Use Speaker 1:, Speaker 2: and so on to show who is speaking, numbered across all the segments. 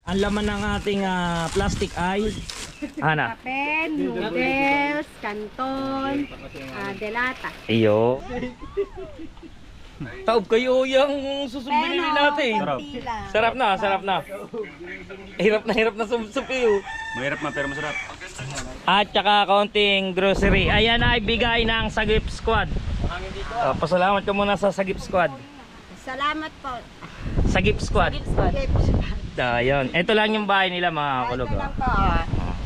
Speaker 1: Ang laman ng ating plastic ay Ana.
Speaker 2: Pen, noodles, canton, delata.
Speaker 1: Iyo. Taob kayo yung susubili natin. Sarap na, sarap na. Hirap na sumsup kayo.
Speaker 3: Mahirap man pero masarap.
Speaker 1: At saka kaunting grocery. Ayan ay bigay ng Sagip Squad. Pasalamat ka muna sa Sagip Squad.
Speaker 2: Salamat po.
Speaker 1: Sagip Squad. Ayun. Ito lang yung bahay nila mga kulog.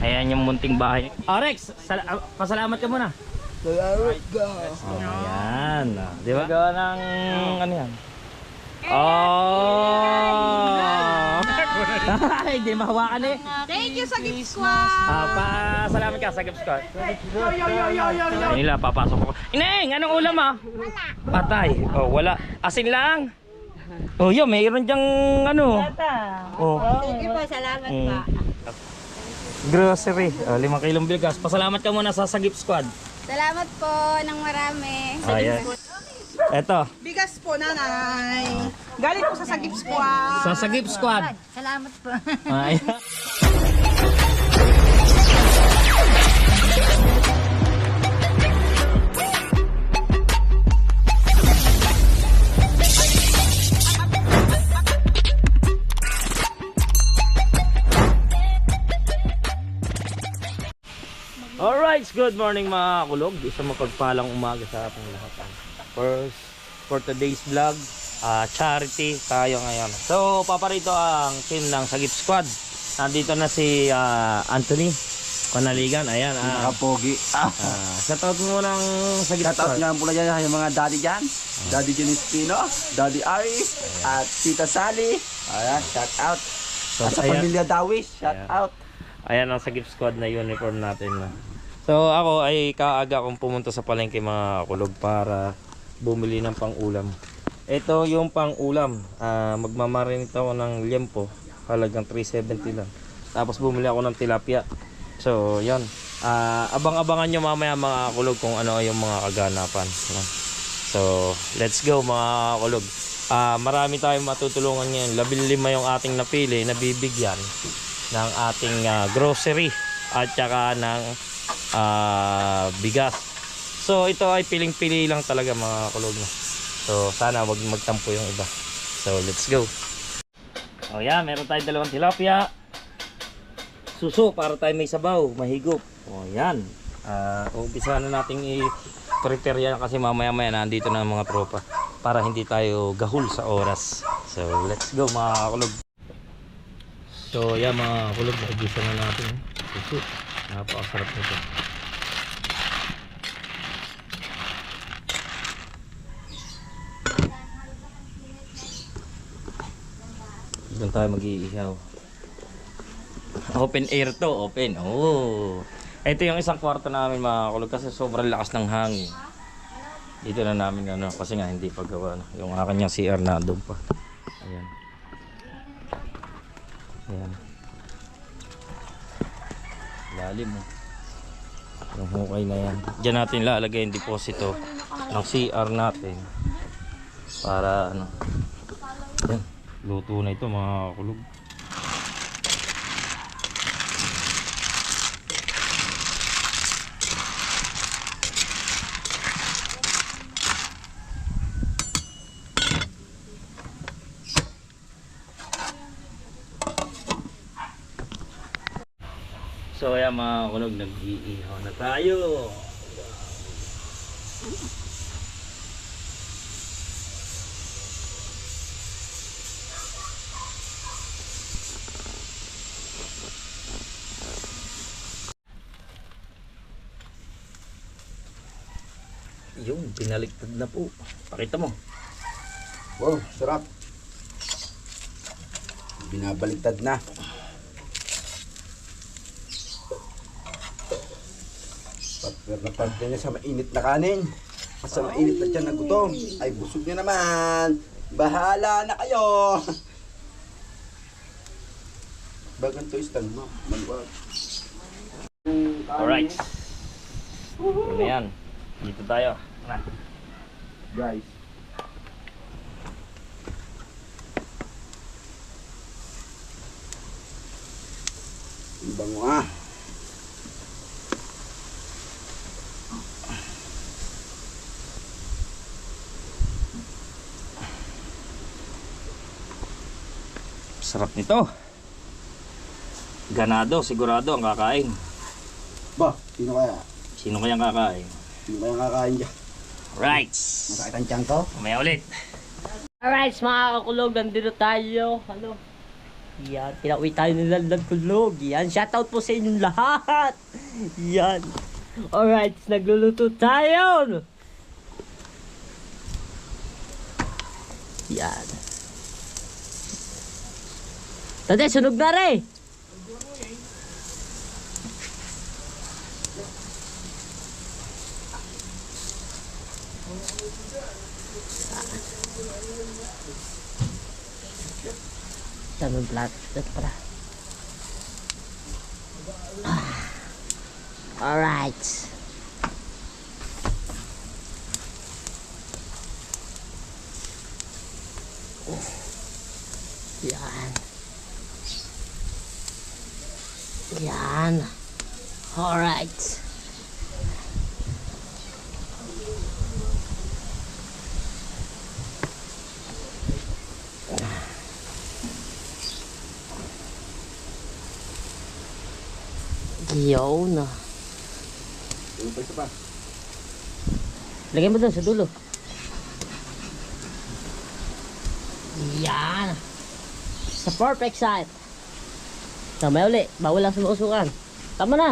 Speaker 1: Ayan yung munting bahay. Rex, pasalamat ka muna.
Speaker 4: Salamat ka.
Speaker 1: Ayan. Di ba gawa ng ano yan? Oh! Ay, hindi mahawakan eh.
Speaker 2: Thank you sa gift squad.
Speaker 1: Pasalamat ka sa gift squad. Nila, papasok ko. Ineng, anong ulam Wala. Patay. Oh, wala. Asin lang. Oh, yun, mayroon dyang ano. Oh.
Speaker 2: Thank you po, salamat po.
Speaker 1: Grocery. 5 kilong bigas. Pasalamat ka muna sa Sagip Squad.
Speaker 2: Salamat po ng marami.
Speaker 1: Ayan. Eto.
Speaker 5: Bigas po, nanay. Galing po sa Sagip Squad.
Speaker 1: Sa Sagip Squad.
Speaker 2: Salamat po.
Speaker 1: Ayan. Alright, good morning mga kulog. Isang mapagpalang umaga sa ating lahat. First, for today's vlog, charity tayo ngayon. So, paparito ang team ng Sagip Squad. Nandito na si Anthony Panaligan. Ayan.
Speaker 4: Nakapogi.
Speaker 1: Shoutout mo ng Sagip
Speaker 4: Shoutout
Speaker 1: Squad.
Speaker 4: nga pula dyan yung mga daddy dyan. Daddy Janice Pino, Daddy Ari, at Tita Sally. Ayan, shout out. At sa pamilya Dawis, shout out.
Speaker 1: Ayan ang Sagip Squad na uniform natin. So ako ay kaaga kong pumunta sa palengke mga kulog para bumili ng pang-ulam. Ito yung pang-ulam. Magmamarinate ako ng liempo. Halagang 370 lang. Tapos bumili ako ng tilapia. So yun. Abang-abangan nyo mamaya mga kulog kung ano yung mga kaganapan. So let's go mga kulog. Marami tayong matutulungan ngayon. 15 yung ating napili na bibigyan ng ating grocery at saka ng bigas. So ito ay piling-pili lang talaga mga kulog. So sana wag magtampo yung iba. So let's go. Oh yeah, meron tayong dalawang tilapia. Suso para tayo may sabaw, mahigop. Oh yan. Umpisa na nating i-prepare yan kasi mamaya-maya nandito na ang mga tropa para hindi tayo gahul sa oras. So let's go mga kulog. So yan mga kulog, nagisa na natin suso. Napakasarap nito. Doon tayo mag-iihaw. Open air to, open. Oh. Ito yung isang kwarto namin mga kulog kasi sobrang lakas ng hangin. Dito na namin ano kasi nga hindi paggawa no. Yung akin niyang CR na doon pa. Ayan. Ayan. Lalim oh. Yung hukay na yan. Diyan natin lalagay yung deposito ng CR natin. Para ano. Ayan. Luto na ito mga kulog. So ayan mga kulog, nag-iihaw na tayo. Yung pinaliktad na po. Pakita mo.
Speaker 4: Wow, sarap. Binabaliktad na. Partner niya sa mainit na kanin. Sa mainit na tiyan na gutom. Ay, busog niya naman. Bahala na kayo. Bagan to stand mo. Maluwag.
Speaker 1: Alright. Ano yan? Dito tayo.
Speaker 4: Guys. Ang bango ah.
Speaker 1: Sarap nito. Ganado, sigurado ang kakain.
Speaker 4: Ba, sino kaya?
Speaker 1: Sino kayang kakain?
Speaker 4: Sino kaya kakain dyan?
Speaker 1: Right.
Speaker 4: Masakit ang tiyan ko?
Speaker 1: Mamaya ulit.
Speaker 3: Alright, mga kakulog, nandito tayo. Ano? Yan, pinauwi tayo nila ng kulog. Yan, shoutout po sa inyong lahat. Yan. Alright, nagluluto tayo. Yan. Tate, sunog na rin. Tanong plat. Ito pala. Alright. Yan. Yan. Alright. Yun.
Speaker 4: Ano pa isa pa?
Speaker 3: Lagay mo doon sa dulo. Yan. Sa perfect side. Tama uli. Bawal lang sumusukan. Tama na.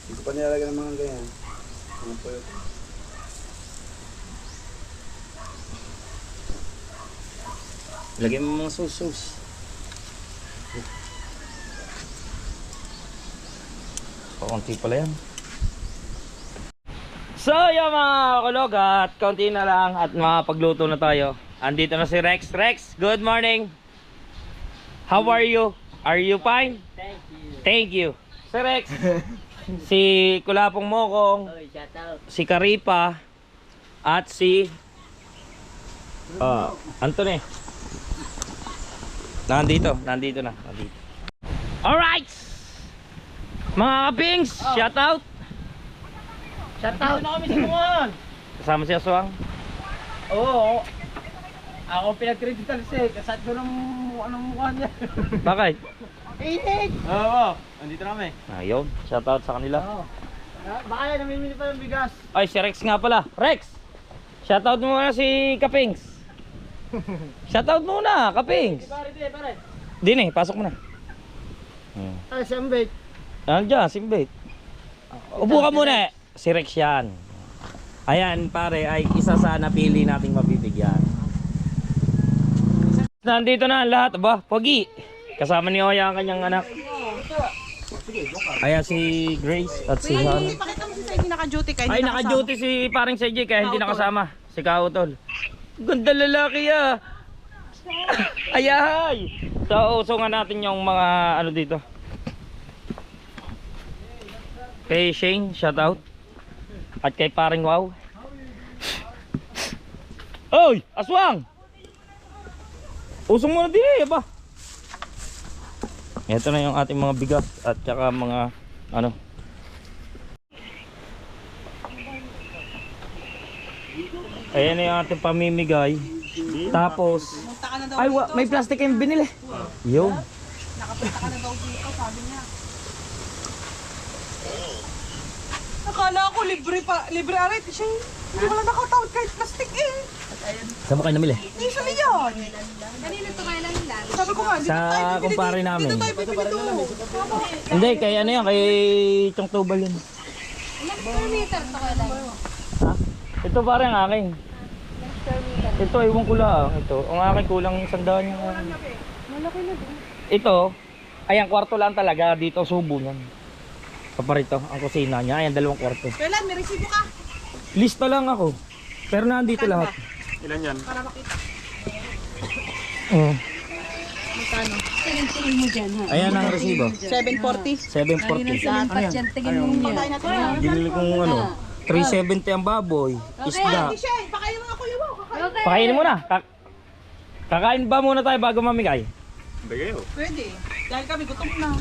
Speaker 4: Hindi ko pa nilalagyan ng mga ganyan. Mga puyot.
Speaker 1: Lagyan mo mga sauce. Pakunti pala yan. So yung mga kulog at kaunti na lang at makapagluto na tayo. Andito na si Rex. Rex, good morning. How are you? Are you fine?
Speaker 3: Thank you.
Speaker 1: Thank you. Si Rex, si Kulapong Mokong,
Speaker 3: Oy, shoutout.
Speaker 1: si Karipa, at si Anthony. Nandito na. Alright! Mga kapings, shout out!
Speaker 3: Shoutout na kami sa kumahan.
Speaker 1: Kasama si Aswang.
Speaker 3: Oo. Ako pinag-credital siya. Kasat ko ng anong mukha niya.
Speaker 1: Bakit?
Speaker 3: Init!
Speaker 5: Oo, andito na kami.
Speaker 1: Ayun, shout out sa kanila.
Speaker 3: Oo. Baka yan, namimili pa ng bigas.
Speaker 1: Ay, si Rex nga pala. Rex! Shout out muna si Kapings. Shout out muna, Kapings.
Speaker 3: Pare.
Speaker 1: Dini, pasok mo na.
Speaker 3: Ah, sambit.
Speaker 1: Nandiyan, simbit. Upo ka muna. Si Rex yan. Ayan, pare, ay isa sa napili nating mabibigyan. Nandito na ang lahat. Aba, Pogi. Kasama ni Oya ang kanyang anak. Ayan si Grace at si Han.
Speaker 5: Pakita mo si Saidi naka-duty kayo.
Speaker 1: Ay, naka-duty si parang CJ kaya hindi nakasama. Si Kautol. Ganda lalaki ah. Ayahay. So, usungan natin yung mga ano dito. Kay Shane, shout out. At kay paring Wow. Oy, Aswang! Usong muna din eh, ba? Ito na yung ating mga bigas at saka mga ano. Ayan na yung ating pamimigay. Tapos,
Speaker 5: Punta ka na daw
Speaker 1: ay
Speaker 5: dito.
Speaker 1: may plastic kayong binili. Yo.
Speaker 5: Nakapunta ka na daw dito, sabi niya. Akala ko libre arit. Siya, hindi wala nakatawad kahit plastic eh.
Speaker 1: Saan mo kayo namili?
Speaker 5: Hindi siya yan.
Speaker 2: Kanina to kailan lang.
Speaker 5: Sabi ko nga, dito
Speaker 1: Sa
Speaker 5: tayo bibili
Speaker 1: kumpare
Speaker 5: dito.
Speaker 1: namin.
Speaker 5: Dito tayo bibili to.
Speaker 1: Hindi, kay ano yan, kay Chong Tubal yun.
Speaker 2: Ilang square meter to kailan?
Speaker 1: Ha? Ito parang akin. Ito, iwan ko lang. Ito, ang akin kulang 100 yung...
Speaker 2: Malaki na din.
Speaker 1: Ito, Ayan, kwarto lang talaga. Dito, subo niyan. Paparito, ang kusina niya. Ayan, 2 kwarto.
Speaker 5: Kailan, may resibo ka?
Speaker 1: Lista lang ako. Pero nandito lahat.
Speaker 5: Para makita.
Speaker 1: Oo.
Speaker 5: Magkano?
Speaker 2: Tingin mo dyan, ha?
Speaker 1: Ayan ang resibo.
Speaker 5: 740.
Speaker 1: 740.
Speaker 2: Dapat dyan, tingin mo niya.
Speaker 5: Pagkain natin yan.
Speaker 1: Binili kong ano, 370 ang baboy. Isda.
Speaker 5: Hindi siya, pakain mo ako yung
Speaker 2: Okay.
Speaker 1: Pakainin mo na. Kakain ba muna tayo bago mamigay?
Speaker 5: Pwede. Dahil kami gutom na.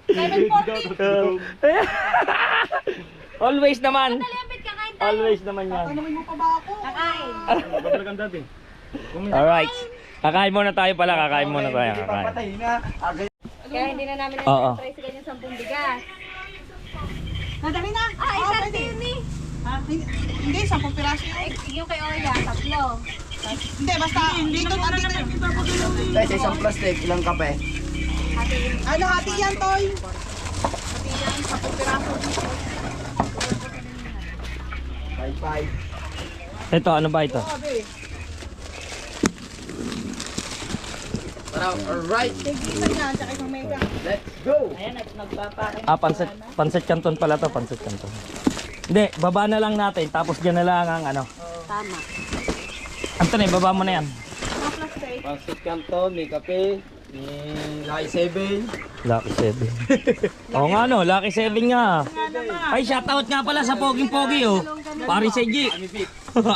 Speaker 5: 740.
Speaker 1: Always naman.
Speaker 2: Malapit kakain tayo.
Speaker 1: Always naman yan.
Speaker 5: Tanungin mo pa ba ako?
Speaker 2: Kakain.
Speaker 1: Alright. Kakain muna tayo pala. Kakain muna tayo. Kakain.
Speaker 4: Patay na.
Speaker 2: Kaya hindi na namin
Speaker 1: Oo.
Speaker 2: na-price ganyan 10 bigas.
Speaker 5: Nadali na.
Speaker 2: Ah,
Speaker 5: Oo,
Speaker 2: isang
Speaker 5: pwede.
Speaker 2: yun eh.
Speaker 5: Ha? Hindi, 10 piraso yun.
Speaker 2: Yung kay Oya, 3.
Speaker 5: Hindi, basta dito andito yung...
Speaker 4: Guys, sa isang plastic, ilang kape?
Speaker 5: Ano, hati yan, Toy? Hati yan, 10 piraso.
Speaker 4: 5-5.
Speaker 1: Ito, ano ba ito?
Speaker 5: Sabi.
Speaker 4: Alright,
Speaker 5: Tigisan yan, tsaka isang mega.
Speaker 4: let's go!
Speaker 1: Pancit canton pala to. Pancit canton. Hindi, baba na lang natin. Tapos dyan na lang ang ano.
Speaker 2: Tama.
Speaker 1: Anthony, baba mo na yan.
Speaker 4: Pancit Canton, may kape, may Lai 7.
Speaker 1: Lucky 7. Oo nga no, Lucky 7 nga. Ay, shoutout nga pala sa Poging-Pogi oh. Pari Seji.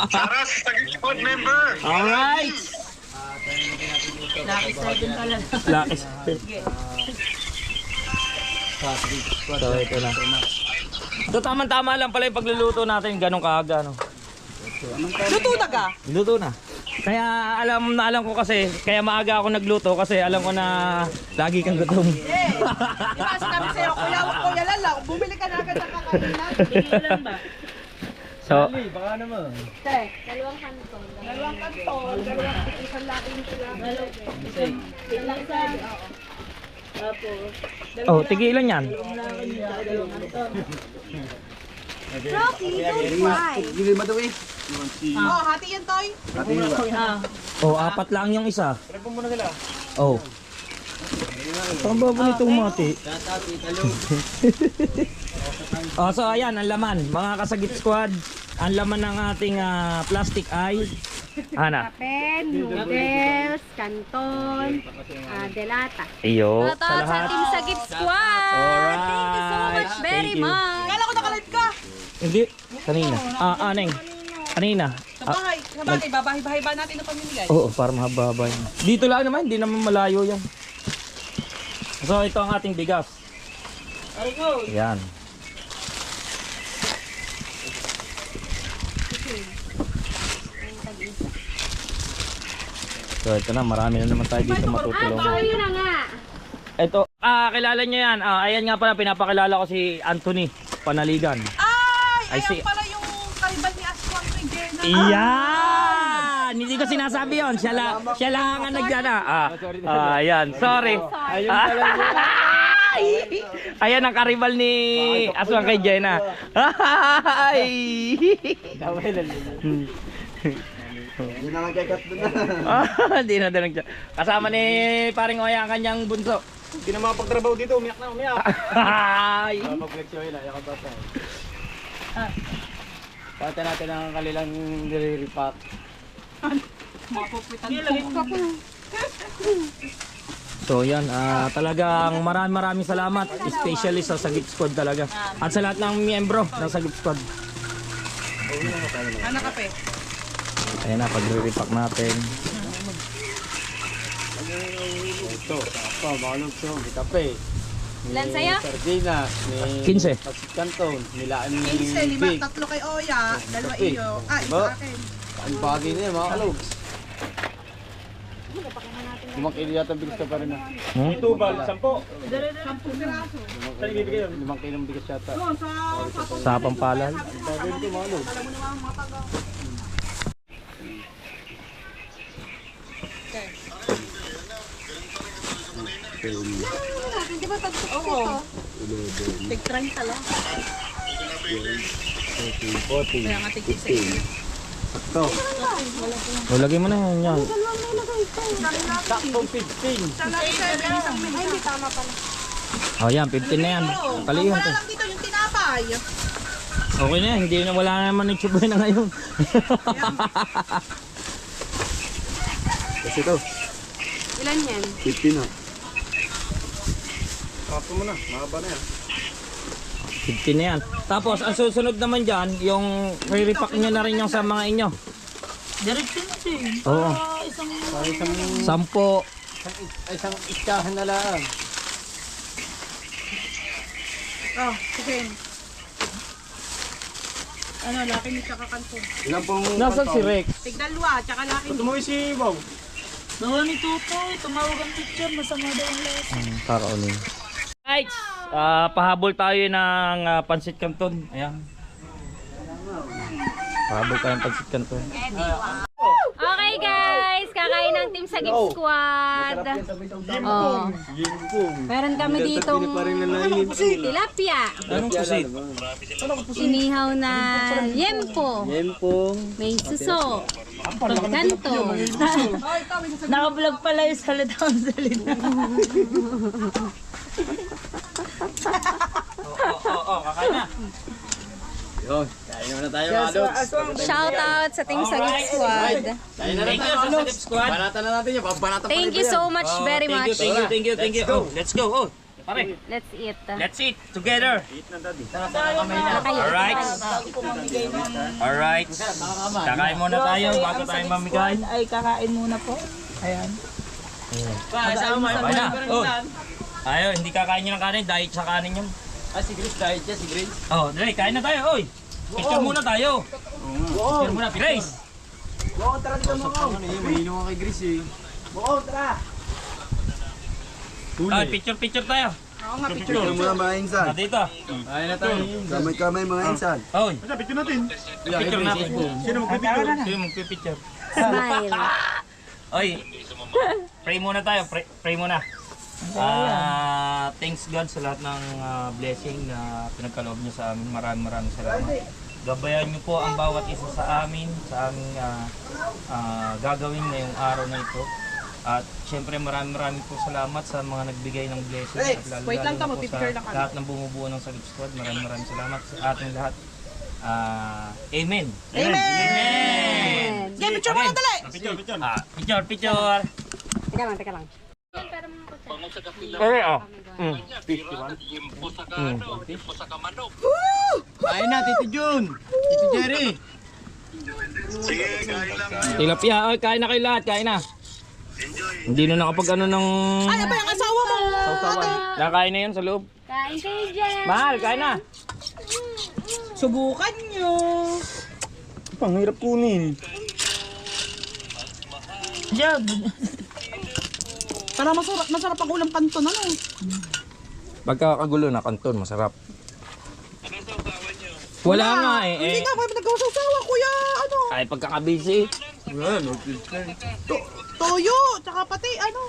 Speaker 6: Saras, tag-squad member!
Speaker 1: Alright.
Speaker 3: Lucky 7 pala.
Speaker 1: Lucky 7. So, ito na. Ito tama-tama lang pala yung pagluluto natin. Ganong kaaga no.
Speaker 5: Luto na ka?
Speaker 1: Luto na. Kaya alam ko kasi, kaya maaga ako nagluto kasi alam ko na lagi kang gutom.
Speaker 5: Di ba sinabi sa'yo, kuya lang, bumili ka na agad ng kakailan.
Speaker 1: So,
Speaker 2: Te, 2 kanton.
Speaker 5: 2 kanton, 2 isang laking sila.
Speaker 2: Ilang sa...
Speaker 1: oh, tigilan yan.
Speaker 2: Rocky, don't cry.
Speaker 4: Gili mo daw eh.
Speaker 5: Oh, hati yan, Toy.
Speaker 1: Oh, 4 lang yung isa. Oh. Saan ba po nitong mati? Oh, so ayan, ang laman. Mga kasagit squad, ang laman ng ating plastic ay Ana.
Speaker 2: Pen, noodles, kanton, delata.
Speaker 1: Iyo, sa
Speaker 2: Shoutout sa
Speaker 1: lahat.
Speaker 2: Team Sagip Squad!
Speaker 1: Alright.
Speaker 2: Thank you so much very
Speaker 1: Thank you.
Speaker 2: much!
Speaker 5: Kala ko nakalive ka.
Speaker 1: Hindi, kanina. Neng. Kanina.
Speaker 5: Sa bagay, babahay-bahay ba natin ang pamimigay?
Speaker 1: Oo, para mahaba-haba yan. Dito lang naman, hindi naman malayo yan. So, ito ang ating bigas. Yan. So, ito na, marami na naman tayo dito matutulungan.
Speaker 2: Ayun na nga!
Speaker 1: Ito, kilala niyo yan. Ayan nga pala, pinapakilala ko si Anthony Panaligan.
Speaker 5: Ay,
Speaker 1: I see.
Speaker 5: ayan pala yung karibal ni Aswang kay Jenna.
Speaker 1: Iyan! Hindi ko sinasabi yon. Siya lang ang nagdana. Ayan, sorry. Ayan ang karibal ni Aswang kay Jenna. Ay!
Speaker 4: Hindi na nagkagat doon na.
Speaker 1: Hindi na din nagdana. Kasama ni paring Oya ang kanyang bunso.
Speaker 6: Hindi na makapagtrabaho dito, umiyak na umiyak.
Speaker 1: Ay!
Speaker 6: Pag-flexion na, yakap pa tayo. Pata natin ang kanilang nire-repack.
Speaker 1: So yan, talagang maraming salamat, especially sa Sagip Squad talaga. At sa lahat ng miyembro ng Sagip Squad.
Speaker 5: Ano kape?
Speaker 1: Ayan na, pag-repack natin.
Speaker 6: Ito, pa, makalog to, may kape.
Speaker 2: Ilan sa'yo?
Speaker 6: Sardinas, may
Speaker 1: 15.
Speaker 6: Pancit Canton, nilaan ni
Speaker 5: 15, 5,
Speaker 6: Big.
Speaker 5: 3 kay Oya, 2
Speaker 6: Kape.
Speaker 5: iyo. Isa
Speaker 6: Ba?
Speaker 5: akin.
Speaker 6: Ang bagay na yan, mga kalogs. Limang kilo yata bigas ka pa rin na.
Speaker 1: Tubal,
Speaker 5: 10 piraso.
Speaker 6: 5 kilong bigas yata.
Speaker 5: Doon
Speaker 1: sa
Speaker 5: sa
Speaker 1: Pampalal.
Speaker 6: Bagay nito, mga kalogs.
Speaker 5: alam mo naman mga taga.
Speaker 2: Hindi ba tag
Speaker 5: Oo. Tig 30 lang. Kaya nga tig 16.
Speaker 1: O, lagay mo na yan.
Speaker 6: Saktong 15.
Speaker 2: Ay, hindi tama pala.
Speaker 1: Oh, yan, 15 na yan. Kalihan to.
Speaker 5: Lang dito yung tinapay.
Speaker 1: Okay na yan, hindi na wala na naman yung tsuboy na ngayon.
Speaker 4: Kasi ito,
Speaker 2: Ilan yan?
Speaker 4: 15 na.
Speaker 6: Sakto mo na. Mahaba na yan.
Speaker 1: 15 na yan. Tapos, ang susunod naman dyan, yung re-repack nyo na rin yung sa mga inyo.
Speaker 3: Diretso na din.
Speaker 1: Oo.
Speaker 6: Isang
Speaker 1: 10.
Speaker 6: isang iskahan na lang.
Speaker 5: Oh, sige. Ano, laki ni tsaka kanton.
Speaker 6: Ilan pong
Speaker 1: Nasaan si Rex?
Speaker 5: Tigdalwa, tsaka laki ni.
Speaker 6: Tumuwi si Bob.
Speaker 3: Nawa ni Tutoy, tumawag ang picture, masama daw ang lasa.
Speaker 1: Karaunin. Right. Pahabol tayo ng pansit canton. Ayan. Pahabol tayo ng pansit canton.
Speaker 2: Okay guys, kakain ng Team Sagip Squad. Oh. Meron kami ditong tilapia.
Speaker 1: Anong pusit?
Speaker 2: Inihaw na yempo. May suso. Kanto.
Speaker 3: Naka-vlog pala yung salita ang salita.
Speaker 1: Kakain na.
Speaker 6: Yun. Kain na tayo mga dogs.
Speaker 2: Shout out sa Team Sagip Squad.
Speaker 1: Thank you sa Sagip Squad.
Speaker 6: Banatan na natin yan. Banatan pa
Speaker 2: Thank you so much very much.
Speaker 1: Thank you. Oh, let's go. Oh, pare.
Speaker 2: Let's eat.
Speaker 1: Let's eat together. Alright. Kakain muna tayo bago tayo mamigay.
Speaker 3: Ay, kakain muna po. Ayan.
Speaker 1: Kakain na. Oh. Ayaw, hindi kakain nyo ng kanin. Diet sa kanin yun.
Speaker 6: Si Grace dahil dyan. Si Grace.
Speaker 1: Oh, Dre, kain na tayo. Oy. Picture muna tayo. Picture muna, Grace.
Speaker 6: Mahilo ka kay Grace eh.
Speaker 1: Ah, picture tayo.
Speaker 5: Oo nga, picture.
Speaker 4: Picture mo na mga insan.
Speaker 1: Ah, dito.
Speaker 6: Kain na tayo.
Speaker 4: Kamay-kamay mga insan.
Speaker 1: Oy.
Speaker 6: Picture natin.
Speaker 1: Picture na.
Speaker 6: Sino magpipicture?
Speaker 1: Sino magpipicture?
Speaker 2: Smile.
Speaker 1: Oy. Pray muna tayo. Pray muna. Thanks God sa lahat ng blessing na pinagkaloob niyo sa amin. Maraming salamat. Gabayan niyo po ang bawat isa sa amin, sa aming gagawin ngayong araw na ito. At syempre maraming po salamat sa mga nagbigay ng blessing. At lalo,
Speaker 5: wait lang
Speaker 1: lalo
Speaker 5: tamo,
Speaker 1: po
Speaker 5: picture
Speaker 1: sa
Speaker 5: lang kami.
Speaker 1: lahat ng bumubuo ng Sagip Squad. Maraming salamat sa ating lahat. Amen.
Speaker 5: Amen! Sige, picture mo na dali!
Speaker 1: Picture.
Speaker 2: Teka lang.
Speaker 1: Okay, oh.
Speaker 6: Kain na, Titi Jun. Titi Jerry.
Speaker 1: Tilapia, oy, kain na kayo lahat, kain na. Hindi na nakapag ano ng
Speaker 5: Ano ba yung asawa mo?
Speaker 1: nakain na yun sa loob.
Speaker 2: Kain kayo dyan.
Speaker 1: Mahal, kain na.
Speaker 5: Subukan nyo.
Speaker 1: Panghirap kunin.
Speaker 3: Diyan.
Speaker 5: Para masarap ang ulam kanton, ano?
Speaker 1: Pagkakagulo na kanton, masarap. Wala nga eh.
Speaker 5: Hindi ka, may nagkasasawa, kuya, ano?
Speaker 1: Ay, pagkakabisi.
Speaker 5: Toyo, tsaka pati, ano?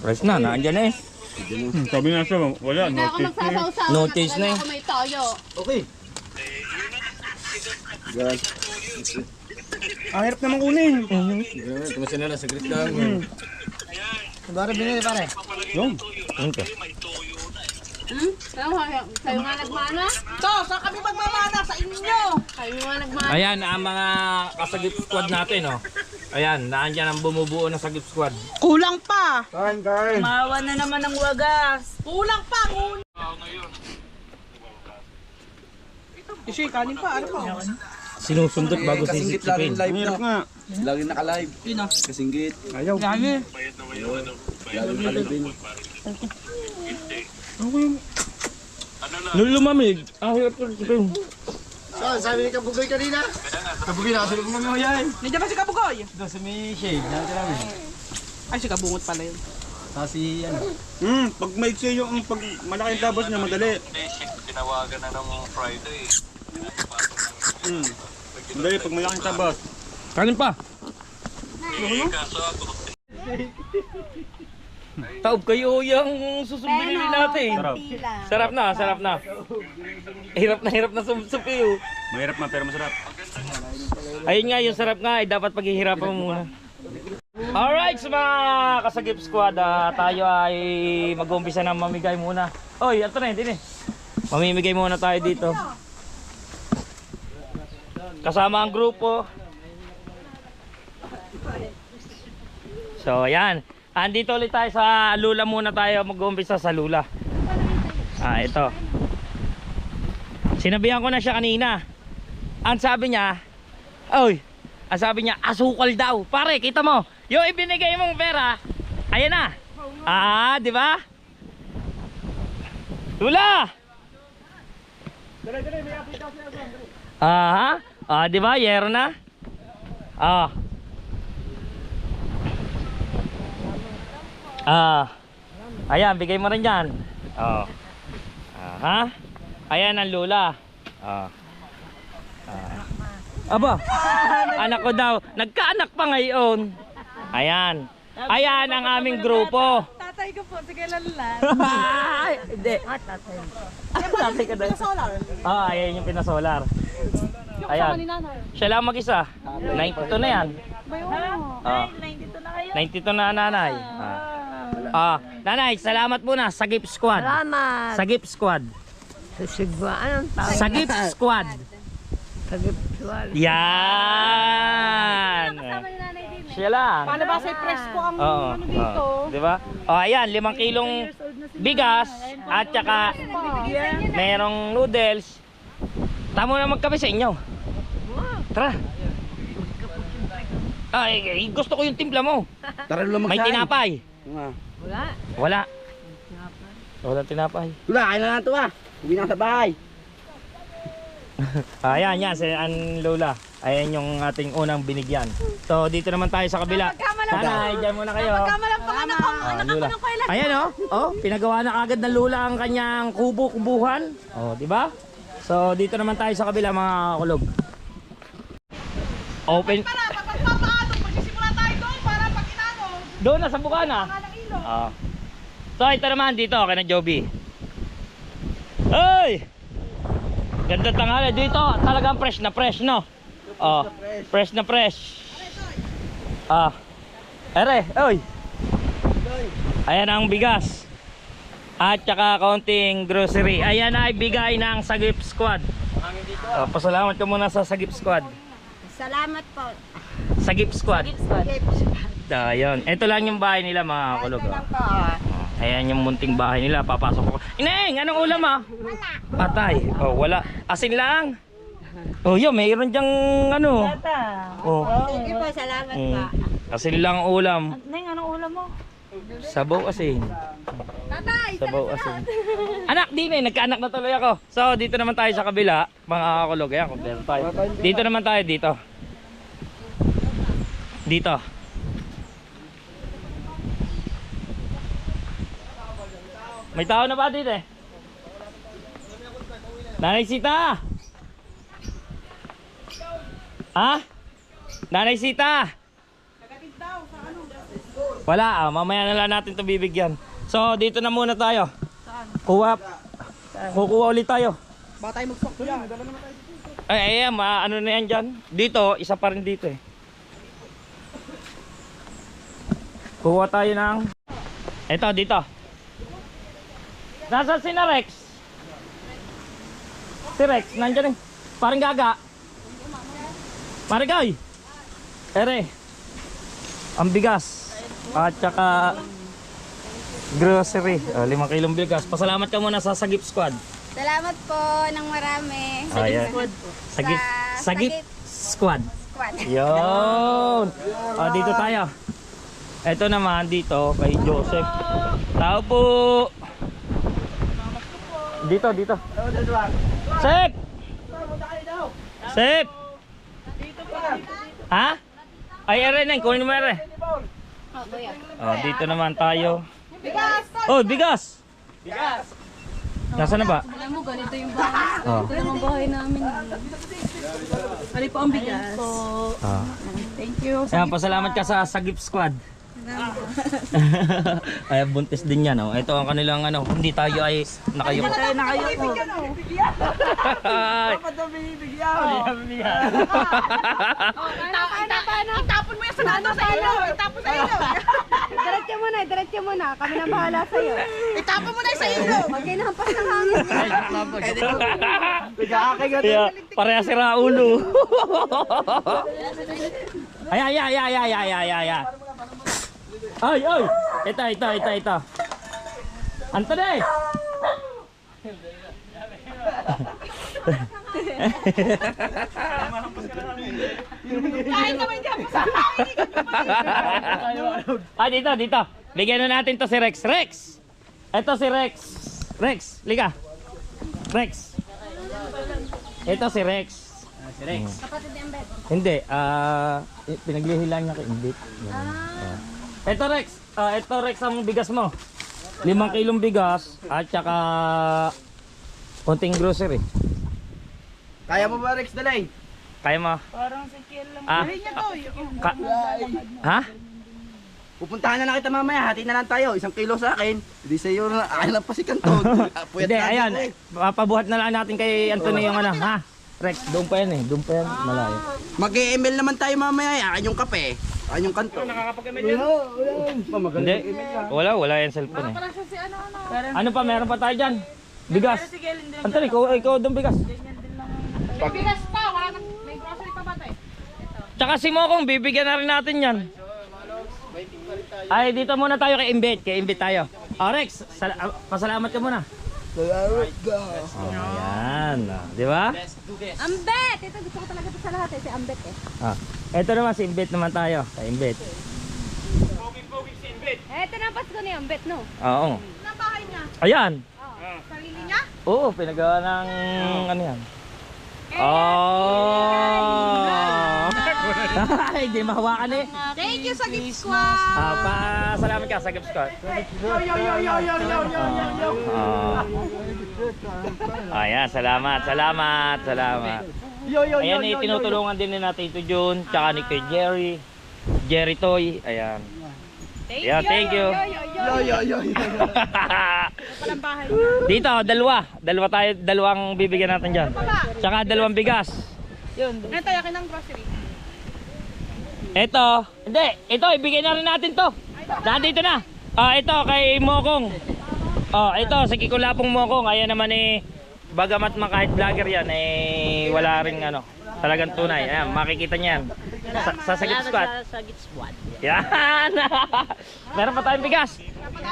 Speaker 1: Rice na, naandyan eh.
Speaker 6: Sabi nga siya, wala.
Speaker 2: Hindi ako magsasawsaw.
Speaker 1: No taste na eh.
Speaker 2: Ako may toyo.
Speaker 6: Okay. Ang hirap naman kunin. Tumasa na lang, saglit lang. Bara binili pare. Yung.
Speaker 1: Okay.
Speaker 2: Kayo nga nagmana?
Speaker 5: To, saan kami magmamana? Sa inyo!
Speaker 2: Kayo nga nagmana?
Speaker 1: Ayan, ang mga kasagip squad natin, oh. Ayan, naandyan ang bumubuo ng Sagip Squad.
Speaker 5: Kulang pa!
Speaker 6: Kain.
Speaker 3: Mawa na naman ng wagas.
Speaker 5: Kulang pa! Ishi, kanin pa, ano pa?
Speaker 1: Sinusundot bago
Speaker 4: Kasinggit
Speaker 1: sisipin.
Speaker 4: laging live
Speaker 6: Ang hirap
Speaker 4: na.
Speaker 6: nga.
Speaker 4: Laging naka-live. Kasinggit.
Speaker 6: Ayaw.
Speaker 5: Lagi.
Speaker 4: Laging naka-live din.
Speaker 1: Nung lumamig, ang hirap ko sisipin.
Speaker 6: Saan? Sabi ni Kabugoy kanina. Kabugoy nakasulog mo kami yan.
Speaker 5: Nandiyan ba si Kabugoy?
Speaker 6: Doon sa may shade. Natin namin.
Speaker 5: Ay, si Kabungot pala yun.
Speaker 6: Kasi ano. Pag maiksi yung pag malaki yung tabas niya, madali.
Speaker 7: Tinawagan na ng Friday.
Speaker 6: Madali pag malaking tabas.
Speaker 1: Kanin pa.
Speaker 7: Kaso ako,
Speaker 1: Taob kayo yung susumbili natin. Sarap na. Hirap na sumsupi, oh.
Speaker 6: Mahirap na pero masarap.
Speaker 1: Ayun nga, yung sarap nga, dapat paghihirapan mo muna. Alright, sa mga kasagip squad, tayo ay mag-umpisa na mamigay muna. Oy, ito na din eh. Mamimigay muna tayo dito. Kasama ang grupo. So, ayan. Andito ulit tayo sa Lula muna tayo. Mag-umpisa sa Lula. Ito. Sinabihan ko na siya kanina. Ang sabi niya, oy, ang sabi niya, asukal daw. Pare, kita mo, yung ibinigay mong pera, ayan na. Di ba? Lula! Di ba? Yero na? Ayan, bigay mo rin yan. Ayan ang Lula. Aba, anak ko daw. Nagkaanak pa ngayon. Ayan. Ayan ang aming grupo.
Speaker 5: Tatay ko po, sige lalan.
Speaker 1: Hindi. Tatay ka daw. Ayan yung pinasolar. Ayan. Siya lang mag-isa. 92 na yan. 92 na nanay. Nanay, salamat muna. Sagip Squad.
Speaker 3: Salamat.
Speaker 1: Sagip Squad.
Speaker 3: Anong tawag?
Speaker 1: Sagip Squad.
Speaker 3: Sagip Squad.
Speaker 1: Yan. Siya lang.
Speaker 5: Paano ba sa presko ang
Speaker 1: Oo.
Speaker 5: ano dito?
Speaker 1: Di ba? Ayan, 5 kilong bigas at saka merong noodles. Tama na magkape sa inyo. Tara. Ay, gusto ko yung timpla mo.
Speaker 4: Tara Lula
Speaker 1: May
Speaker 4: magsahin.
Speaker 1: tinapay.
Speaker 3: Wala.
Speaker 1: Wala. Wala tinapay.
Speaker 4: Lula, kain na lang ito Uwi na sa bahay.
Speaker 1: Ayan, yan, si Lola. Ayan yung ating unang binigyan. So, dito naman tayo sa kabila. Nanay, dyan muna kayo.
Speaker 5: Kamalang panganak ko.
Speaker 1: Lola. Ayan pinagawa na agad ng Lola ang kanyang kubo-kubuhan. Di ba? So, dito naman tayo sa kabila mga kulog. Open.
Speaker 5: Pagpapaatong, magsisimula tayo doon para pag inano.
Speaker 1: Doon na sa bukana. So, ito naman dito kay na Joby. Ay! Ganda tanghali dito, talagang fresh na fresh, no? Fresh na fresh. Ere, oy. Ayan ang bigas. At saka kaunting grocery. Ayan ay bigay ng Sagip Squad. Pasalamat ka muna sa Sagip Squad.
Speaker 2: Salamat po.
Speaker 1: Sagip Squad. Ayun. Ito lang yung bahay nila mga kulog. Ayan yung munting bahay nila. Papasok ko. Ineng, anong ulam Patay. Wala. Asin lang. Yun, mayroon dyang ano.
Speaker 2: Sige po, salamat po.
Speaker 1: Asin lang ang ulam.
Speaker 5: Neng, anong ulam mo?
Speaker 1: Sabaw asin.
Speaker 2: Tatay,
Speaker 1: Sabaw asin. Anak, di na. Nagkaanak na tuloy ako. So, dito naman tayo sa kabila. Mga kulog. Ayan, kompleto tayo. Dito naman tayo dito. Dito. May tao na ba dito Nanay Sita! Nanay Sita! Wala, mamaya na lang natin ito bibigyan. So, dito na muna tayo. Kukuha ulit tayo.
Speaker 5: Baka tayo mag-stock yan. Dala naman tayo dito.
Speaker 1: Ayan, ano na yan dyan. Dito, isa pa rin dito Kuha tayo ng... Ito, dito. Nasaan si Rex? Si Rex, nandyan Parang gaga. Marigay. Ere. Ang bigas. At saka grocery. 5 kilong bigas. Pasalamat ka muna sa Sagip Squad.
Speaker 2: Salamat po ng marami.
Speaker 1: Ayan. Sagip Squad.
Speaker 2: Squad.
Speaker 1: Yun. Dito tayo. Ito naman dito kay Joseph. Tao po. Dito. Sep! Sep! Ay, Eren, kunin mo Eren. Dito naman tayo. Bigas! Bigas! Nasaan na ba?
Speaker 5: Alam mo, ganito yung bahay. Ito yung bahay namin. Ano po ang bigas?
Speaker 2: Thank you.
Speaker 1: Ayan, pasalamat ka sa Sagip Squad. Ay, buntis din yan, oh. Ito ang kanilang ano, hindi tayo ay nakayuko.
Speaker 5: Itapon mo yan sa nano sa ilo. Itapon sa ilo.
Speaker 2: Diretso muna. Kami na bahala sa'yo.
Speaker 5: Itapon mo na sa ilo.
Speaker 2: Huwag kayo nahampas ng hangin.
Speaker 1: Kaya, pareha si Raulo. Ay, ay, ay, ay, ay, ay, ay, ay, ay. Ay, ay. Ito. Anthony!
Speaker 5: Kahit naman hindi ako sa
Speaker 1: Ah, dito. Bigyan na natin to si Rex. Rex! Ito si Rex. Rex, liga. Rex. Ito si Rex.
Speaker 2: Kapatid ni Ambet.
Speaker 1: Hindi, pinaglihilan niya kay Imbit. Ito Rex, ito Rex ang bigas mo. 5 kilong bigas at saka konting grocery.
Speaker 4: Kaya mo ba, Rex, dalay?
Speaker 1: Kaya mo?
Speaker 5: Parang si Kiel lang.
Speaker 1: Ah,
Speaker 5: Niya to.
Speaker 1: ha?
Speaker 4: Pupuntahan na kita mamaya, hati na lang tayo. 1 kilo sa akin. Hindi sa iyo na, akin lang pa si Kanton.
Speaker 1: Hindi, ayan. Papabuhat na lang natin kay Anthony yung ano, ha? Rex, doon pa yan eh. Doon pa yan, malayo.
Speaker 4: Mag-e-ML naman tayo mamaya. Akin yung kape. Akin yung Kanton.
Speaker 5: Nakakapag-ML yan.
Speaker 1: Hindi, wala yung cellphone eh.
Speaker 5: Parang siya si ano.
Speaker 1: Ano pa, meron pa tayo dyan? Bigas.
Speaker 5: Si Kiel hindi.
Speaker 1: Anthony, ikaw doon bigas.
Speaker 5: May bigas pa. Wala na. May grocery pa ba tayo?
Speaker 1: Tsaka si Mokong, bibigyan na rin natin yan. Ay, dito muna tayo kay Imbit. Kay Imbit tayo. Oh, Rex, pasalamat ka muna.
Speaker 4: Salamat ka.
Speaker 1: Oh, ayan. Di ba?
Speaker 2: Ambet! Ito gusto ko talaga ito sa lahat eh. Si Ambet eh.
Speaker 1: Ito naman, si Imbit naman tayo. Kay Imbit.
Speaker 2: Ito na ang Pasko ni Ambet, no?
Speaker 1: Oo.
Speaker 5: Ang bahay niya.
Speaker 1: Ayan.
Speaker 5: Sarili niya.
Speaker 1: Oo, pinagawa ng ano yan. Oh! Ay, hindi mahawakan eh.
Speaker 5: Thank you sa gift squad.
Speaker 1: Pasalamat ka sa gift squad. Ayan, salamat. Ayan, tinutulungan din natin ito Jun, tsaka ni kay Jerry Toy. Ayan. Thank you.
Speaker 5: Palang bahay.
Speaker 1: Dito, dalawa tayo, dalawang bibigyan natin dyan. Tsaka 2 bigas.
Speaker 5: Ano tayo akin ng grocery?
Speaker 1: Ito, ito ibigay na rin natin to. Nandito na. Ito kay Mokong. Ito sa Kikulapong Mokong. Ayan naman eh, bagamat kahit vlogger yan eh, wala ring ano, talagang tunay. Ayan, makikita niyan. Sa Sagip Squad.
Speaker 3: Sagip Squad.
Speaker 1: Yan. Meron pa tayong bigas.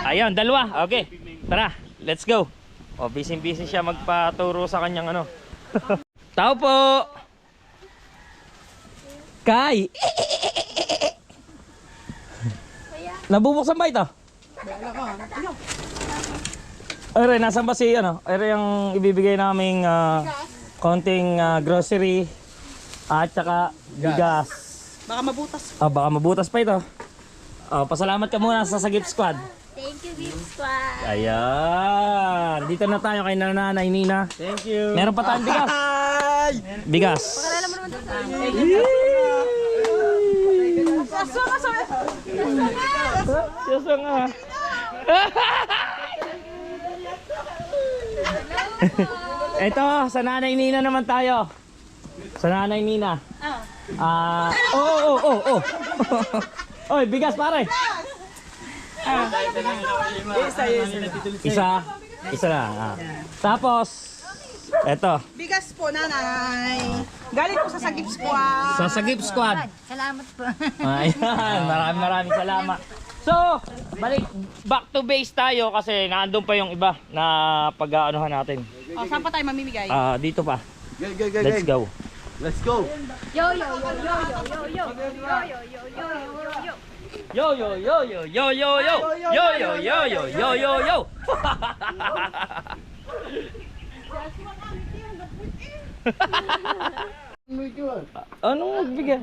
Speaker 1: Ayun, 2. Okay. Tara, let's go. Busy siya magpaturo sa kanyang ano. Tao po. Kai. Nabubuksan ba ito? Ere, nasan ba si ano? Ere yung ibibigay naming konting grocery at saka bigas.
Speaker 5: Baka mabutas.
Speaker 1: Baka mabutas pa ito. Pasalamat ka muna sa Sagip Squad.
Speaker 2: Thank you, Gift Squad.
Speaker 1: Ayan. Dito na tayo kay Nanay Nina.
Speaker 4: Thank you.
Speaker 1: Meron pa tayong bigas. Bigas.
Speaker 2: Pakilala mo naman ito.
Speaker 1: Yes, nga. Ito, sa Nanay Nina naman tayo. Sa Nanay Nina. Oy, bigas pare. Isa na. Tapos, eto.
Speaker 5: Bigas po, nanay. Galing po sa Sagip Squad.
Speaker 1: Sa Sagip Squad.
Speaker 2: Salamat po.
Speaker 1: Ayan, maraming salamat. So, back to base tayo kasi naandun pa yung iba na pag-aanuhan natin.
Speaker 5: Saan pa tayo mamimigay?
Speaker 1: Dito pa.
Speaker 4: Go.
Speaker 1: Let's go.
Speaker 4: Let's go.
Speaker 2: Yo, yo, yo, yo, yo, yo, yo, yo, yo, yo, yo, yo, yo.
Speaker 1: Yo yo yo yo yo yo yo yo yo yo yo yo yo. Anong magbigay?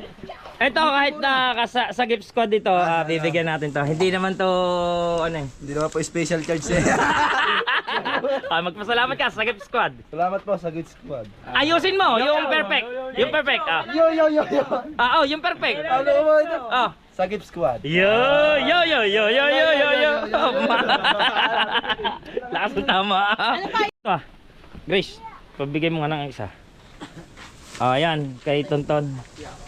Speaker 1: Ito kahit na sa gift squad dito, bibigyan natin to. Hindi naman to ano eh.
Speaker 4: Hindi naman po special charge eh.
Speaker 1: Magpasalamat ka sa gift squad.
Speaker 4: Salamat po sa Good Squad.
Speaker 1: Ayusin mo yung perfect. Yung perfect.
Speaker 4: Yo.
Speaker 1: Yung perfect.
Speaker 4: Ano ba ito? Sagip Squad.
Speaker 1: Yo. Lakas ng tama. Ito ah. Grace, pabigay mo nga ng isa. Ayan, kay Tonton.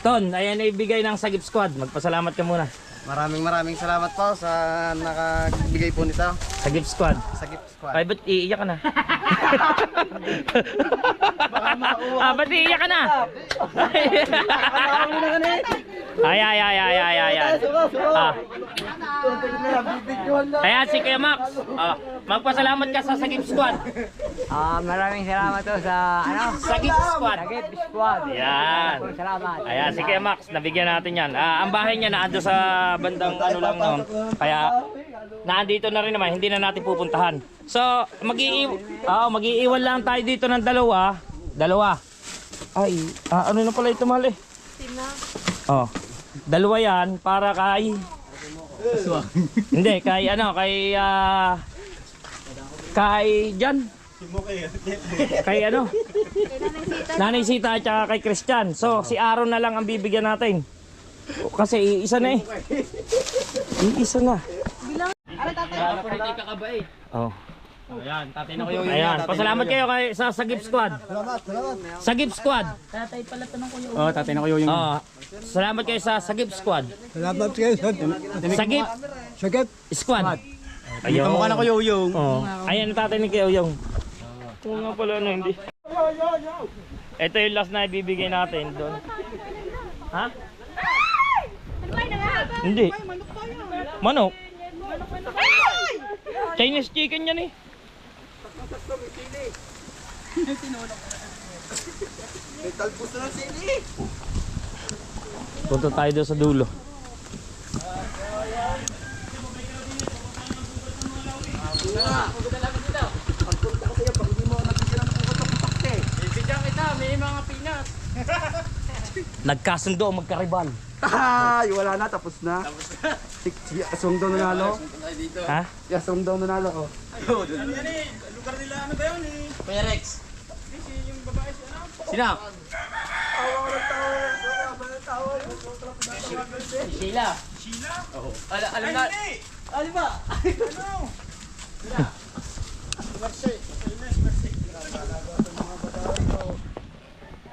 Speaker 1: Ton, ayan na ibigay ng Sagip Squad. Magpasalamat ka muna.
Speaker 6: Maraming salamat po sa nakagbigay po nito.
Speaker 1: Sagip Squad.
Speaker 6: Sagip Squad.
Speaker 1: Ay, ba't iiyak ka na? Ba't iiyak ka na? Ay. Ayan si Kuya Max. Magpasalamat ka sa Sagip Squad.
Speaker 3: Maraming salamat to sa
Speaker 1: Sagip Squad.
Speaker 3: Sagip Squad.
Speaker 1: Ayan.
Speaker 3: Salamat.
Speaker 1: Ayan, si Kuya Max, nabigyan natin yan. Ang bahay niya naando sa bandang ano lang noon. Kaya, naandito na rin naman, hindi na natin pupuntahan. So, mag-iiwan lang tayo dito ng dalawa. Ay, ano na pala ito, mahal eh? Dalawa yan para kay... Hindi, kay Jan. Kay Nanay Sita at saka kay Christian. So, si Aaron na lang ang bibigyan natin. Kasi iisa na eh. Iisa na. Oh. Ayan, tatay na kayo. Ayan, pasalamat kayo sa Sagip Squad. Sagip Squad.
Speaker 3: Tatay pala tanong ko yung...
Speaker 6: Tatay na kayo yung...
Speaker 1: Salamat kayo sa Sagip Squad.
Speaker 6: Salamat kayo sa...
Speaker 1: Sagip Squad. Ayun.
Speaker 6: Kamukha na kayo yung...
Speaker 1: Ayan, tatay ni Kuya Uyong. Oo nga pala, hindi. Ito yung last na ibibigay natin doon. Ha? Hindi. Manok. Chinese chicken yan eh.
Speaker 4: May talbos na ng sili.
Speaker 1: Punta tayo doon sa dulo. Nagkasundo ang magkaribal.
Speaker 4: Ay, wala na, tapos na. Si Asong daw nanalo.
Speaker 1: Ha?
Speaker 4: Si Asong daw nanalo.
Speaker 3: Sino? Sheila. Oo. Alam na. Ano ba?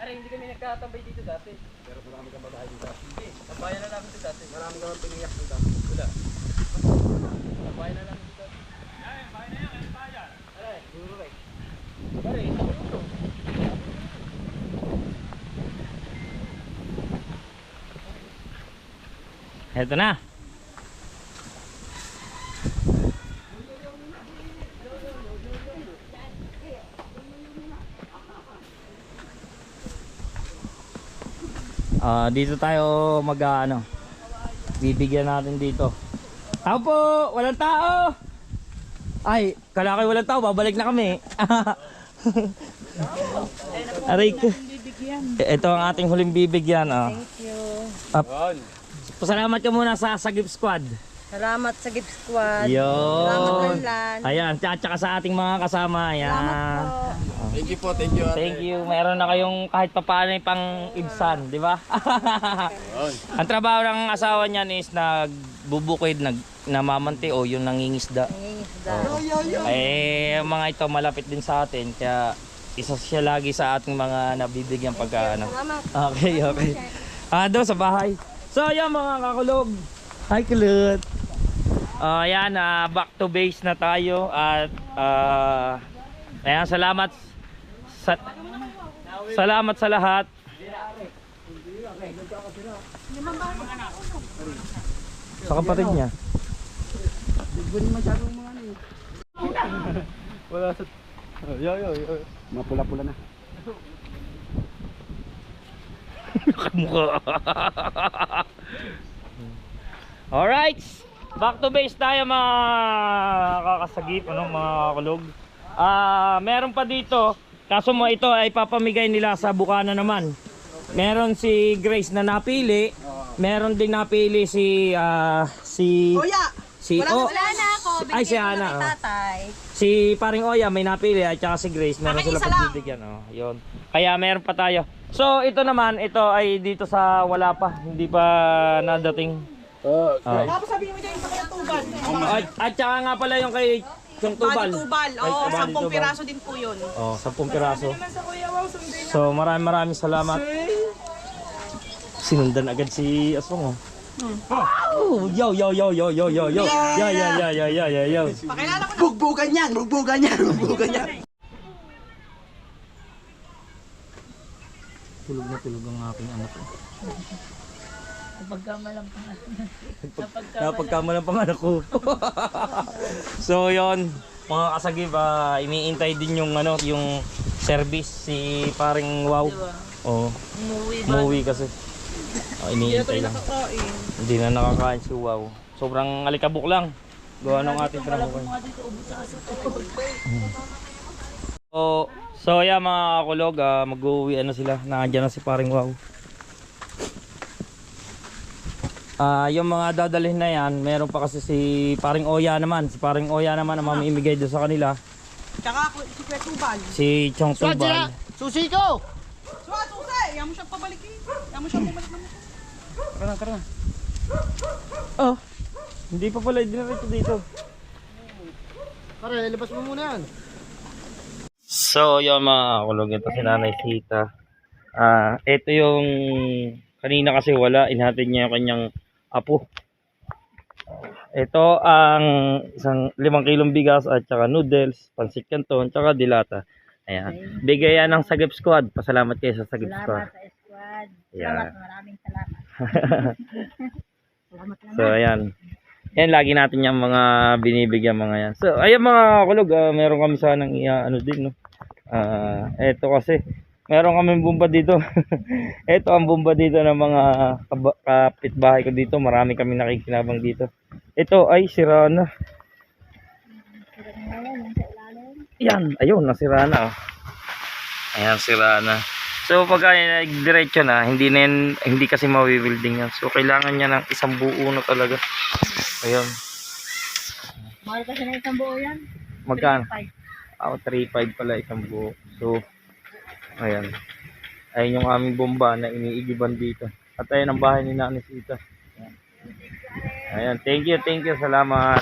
Speaker 3: Aray, hindi kami nagkatambay dito dati. Pero marami kang babae dito. Hindi, tambayan na namin dito dati. Marami kang piniyak dito. Wala. Tambayan na namin dito. Yan, bahay na yan, bayan. Aray, duro rin. Aray, duro.
Speaker 1: Eto na. Dito tayo bibigyan natin dito. Tao po! Walang tao! Ay, kala kayo walang tao, babalik na kami. Aray ko. Ito ang ating huling bibigyan. Thank you. Pasalamat ka muna sa Sagip Squad.
Speaker 5: Salamat sa Gift Squad.
Speaker 1: Yun.
Speaker 5: Salamat Lanlan.
Speaker 1: Ayan, tsaka sa ating mga kasama. Ayan.
Speaker 5: Salamat po.
Speaker 6: Thank you po, thank you.
Speaker 1: Thank you. Meron na kayong kahit papaano yung pang-ibsan, di ba? Ang trabaho ng asawa niyan is nagbubukid, namamanti o yung nangingisda. Eh, mga ito malapit din sa atin. Kaya isa siya lagi sa ating mga nabibigyan pagka ano.
Speaker 5: Salamat.
Speaker 1: Okay. Doon sa bahay. So, ayan mga kakulog. Hi, kulot. Ayan, back to base na tayo. At, ayan, salamat sa lahat. Sa kapatid niya.
Speaker 6: Wala sa... Yo.
Speaker 4: Mapula-pula na.
Speaker 1: Alright, back to base tayo mga kakasagip, mga kulog. Meron pa dito, kaso mo ito ay papamigay nila sa bukana naman. Meron si Grace na napili, meron din napili si
Speaker 5: Kuya! Wala na ako.
Speaker 1: Ay, si Ana.
Speaker 5: Bigyan ko na kay tatay.
Speaker 1: Si paring Oya may napili at saka si Grace meron
Speaker 5: Akin
Speaker 1: sila
Speaker 5: isa lang.
Speaker 1: pagbibigyan. Yun. Kaya meron pa tayo. So ito naman, ito ay dito sa wala pa, hindi pa nadating. Ah.
Speaker 5: Tapos sabihin mo dyan sa kaya tubal.
Speaker 1: At saka nga pala yung kay yung tubal.
Speaker 5: Bali tubal.
Speaker 1: Ay,
Speaker 5: Oo,
Speaker 1: bali
Speaker 5: 10
Speaker 1: tubal.
Speaker 5: piraso din po yun.
Speaker 1: Oh, 10 piraso.
Speaker 5: Naman sa Kuya Wow, sundin na.
Speaker 1: So maraming salamat. Sinundan agad si Aswang oh. Oh, yo yo yo yo yo yo yo. Ya ya ya ya ya ya yo.
Speaker 5: Pakilala ko na.
Speaker 4: Bugbugan yan, bugbugan yan, bugbugan yan.
Speaker 1: Tulog na tulog ang aking anak. Napagkamalang panganak ko. So yon, mga kasagib, iniintay din yung ano, yung service si paring Wow. Oh. Umuwi kasi. Iniintay lang. Hindi na nakakain si Wow. Sobrang alikabok lang. Gawa ng ating pinamukan. So yeah mga kakulog, mag-uwi ano sila. Nandiyan na si paring Wow. Yung mga dadalhin na yan, meron pa kasi si paring Oya naman. Si paring Oya naman ang mamimigay doon sa kanila.
Speaker 5: Tsaka si Kuya Tubal.
Speaker 1: Si Chong Tubal.
Speaker 6: Susi ko!
Speaker 5: Suwa, susi! Yan mo siyang pabalikin. Yan mo siyang bumalik naman.
Speaker 6: Tara na.
Speaker 1: Oh, hindi pa pala diniretso dito.
Speaker 6: Pare, ilabas mo muna yan.
Speaker 1: So yun mga kakulog, ito si Nanay Sita. Ito yung kanina kasi wala, inhatid niya yung kanyang apo. Ito ang isang 5 kilong bigas at saka noodles, pansit canton, tsaka dilata. Ayan. Bigay yan ng Sagip Squad. Pasalamat kayo sa Sagip Squad.
Speaker 2: Salamat sa squad.
Speaker 1: Ayan.
Speaker 2: Maraming salamat.
Speaker 1: So ayan. Yan lagi natin yung mga binibigyan mga yan. So ayan mga kulog, meron kami sanang ano din no. Ito kasi meron kaming bomba dito. Ito ang bomba dito ng mga kapitbahay ko dito. Marami kami nakikinabang dito. Ito ay sira na. Yan, ayun, nasira na. Oh. Ayan, sira na. So pag diretso na, hindi kasi mawi-building yan. So kailangan niya ng isang buo na talaga. Ayun.
Speaker 2: Mahal kasi na isang buo yan.
Speaker 1: Magkano? 3.5 pala isang buo. So ayan. Ayun yung aming bomba na iniigiban dito. At ayun ang bahay ni Nanay Sita. Ayan, thank you, salamat.